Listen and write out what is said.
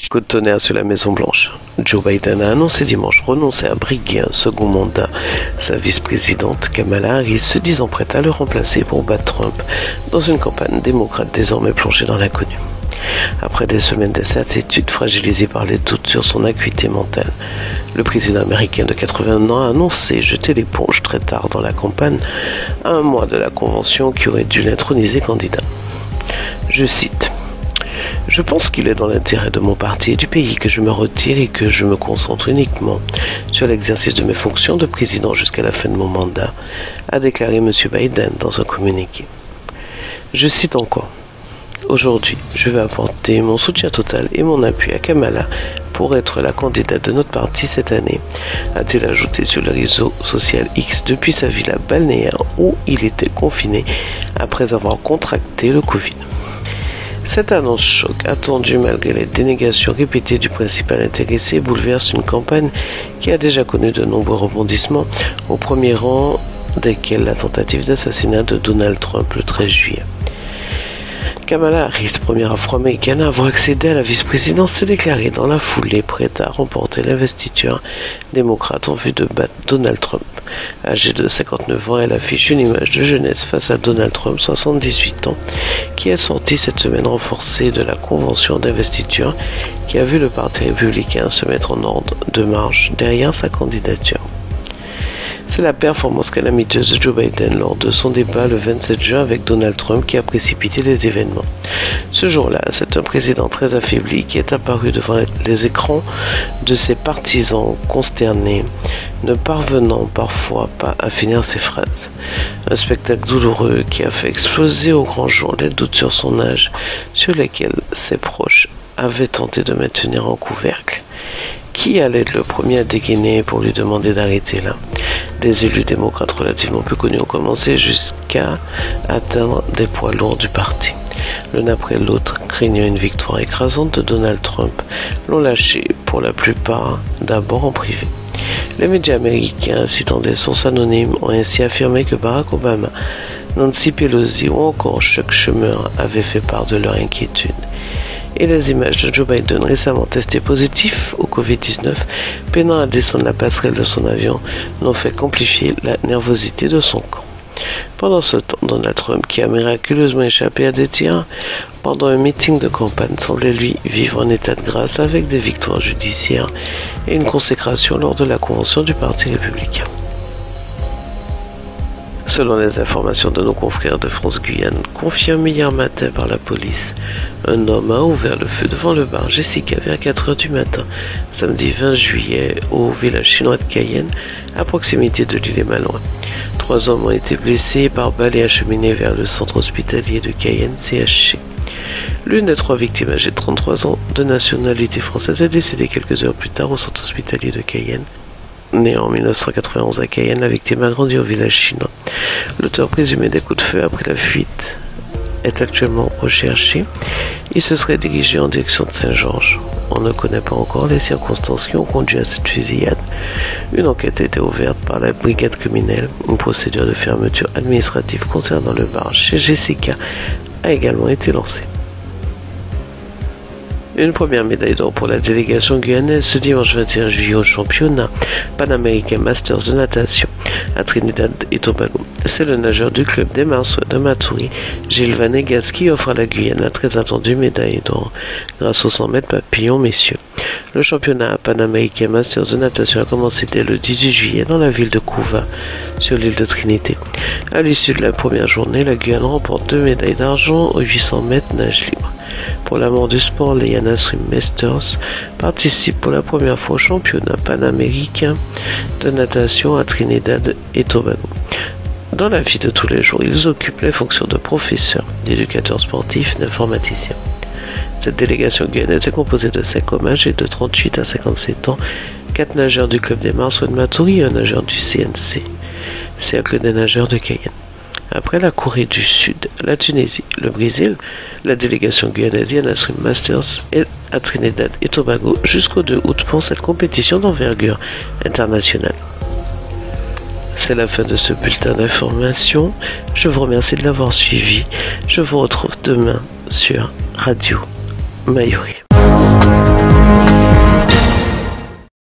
Coup de tonnerre sur la Maison-Blanche. Joe Biden a annoncé dimanche renoncer à briguer un second mandat. Sa vice-présidente Kamala Harris se disant prête à le remplacer pour battre Trump dans une campagne démocrate désormais plongée dans l'inconnu. Après des semaines d'incertitude fragilisées par les doutes sur son acuité mentale, le président américain de 81 ans a annoncé jeter l'éponge très tard dans la campagne, à un mois de la convention qui aurait dû l'introniser candidat. Je cite: « Je pense qu'il est dans l'intérêt de mon parti et du pays que je me retire et que je me concentre uniquement sur l'exercice de mes fonctions de président jusqu'à la fin de mon mandat », a déclaré M. Biden dans un communiqué. Je cite encore: « Aujourd'hui, je vais apporter mon soutien total et mon appui à Kamala pour être la candidate de notre parti cette année », a-t-il ajouté sur le réseau social X depuis sa villa balnéaire où il était confiné après avoir contracté le Covid. Cette annonce choc, attendue malgré les dénégations répétées du principal intéressé, bouleverse une campagne qui a déjà connu de nombreux rebondissements, au premier rang desquels la tentative d'assassinat de Donald Trump le 13 juillet. Kamala Harris, première afro-américaine à avoir accédé à la vice-présidence, s'est déclarée dans la foulée prête à remporter l'investiture démocrate en vue de battre Donald Trump. Âgée de 59 ans, elle affiche une image de jeunesse face à Donald Trump, 78 ans, qui est sorti cette semaine renforcée de la convention d'investiture qui a vu le Parti républicain se mettre en ordre de marche derrière sa candidature. C'est la performance calamiteuse de Joe Biden lors de son débat le 27 juin avec Donald Trump qui a précipité les événements. Ce jour-là, c'est un président très affaibli qui est apparu devant les écrans de ses partisans consternés, ne parvenant parfois pas à finir ses phrases. Un spectacle douloureux qui a fait exploser au grand jour les doutes sur son âge, sur lesquels ses proches avaient tenté de maintenir en couvercle. Qui allait être le premier à dégainer pour lui demander d'arrêter là? Des élus démocrates relativement peu connus ont commencé jusqu'à atteindre des poids lourds du parti. L'un après l'autre, craignant une victoire écrasante de Donald Trump, l'ont lâché pour la plupart d'abord en privé. Les médias américains, citant des sources anonymes, ont ainsi affirmé que Barack Obama, Nancy Pelosi ou encore Chuck Schumer avaient fait part de leur inquiétude. Et les images de Joe Biden récemment testé positif au Covid-19, peinant à descendre la passerelle de son avion, n'ont fait qu'amplifier la nervosité de son camp. Pendant ce temps, Donald Trump, qui a miraculeusement échappé à des tirs pendant un meeting de campagne, semblait lui vivre en état de grâce avec des victoires judiciaires et une consécration lors de la convention du Parti républicain. Selon les informations de nos confrères de France-Guyane, confirmées hier matin par la police, un homme a ouvert le feu devant le bar Jessica vers 4 h du matin, samedi 20 juillet, au village chinois de Cayenne, à proximité de l'île Malouin. 3 hommes ont été blessés par balles et acheminés vers le centre hospitalier de Cayenne, CHC. L'une des 3 victimes, âgée de 33 ans, de nationalité française, est décédée quelques heures plus tard au centre hospitalier de Cayenne. Née en 1991 à Cayenne, la victime a grandi au village chinois. L'auteur présumé des coups de feu après la fuite est actuellement recherché. Il se serait dirigé en direction de Saint-Georges. On ne connaît pas encore les circonstances qui ont conduit à cette fusillade. Une enquête a été ouverte par la brigade criminelle. Une procédure de fermeture administrative concernant le bar chez Jessica a également été lancée. Une première médaille d'or pour la délégation guyanaise ce dimanche 21 juillet au championnat panaméricain Masters de natation à Trinidad et Tobago. C'est le nageur du club des Marsouins de Matoury, Gilles Vanegas, qui offre à la Guyane la très attendue médaille d'or grâce aux 100 mètres papillon messieurs. Le championnat panaméricain Masters de natation a commencé dès le 18 juillet dans la ville de Couva, sur l'île de Trinité. À l'issue de la première journée, la Guyane remporte 2 médailles d'argent aux 800 mètres nage libre. Pour l'amour du sport, les Yanasrim Masters participent pour la première fois au championnat panaméricain de natation à Trinidad et Tobago. Dans la vie de tous les jours, ils occupent les fonctions de professeurs, d'éducateurs sportifs, d'informaticiens. Cette délégation guyanaise est composée de 5 hommes âgés de 38 à 57 ans, 4 nageurs du club des Marsouins de Matoury et un nageur du CNC, Cercle des nageurs de Cayenne. Après la Corée du Sud, la Tunisie, le Brésil, la délégation guyanaise Yanasrim Masters est à Trinidad et Tobago jusqu'au 2 août pour cette compétition d'envergure internationale. C'est la fin de ce bulletin d'information. Je vous remercie de l'avoir suivi. Je vous retrouve demain sur Radio Mayuri.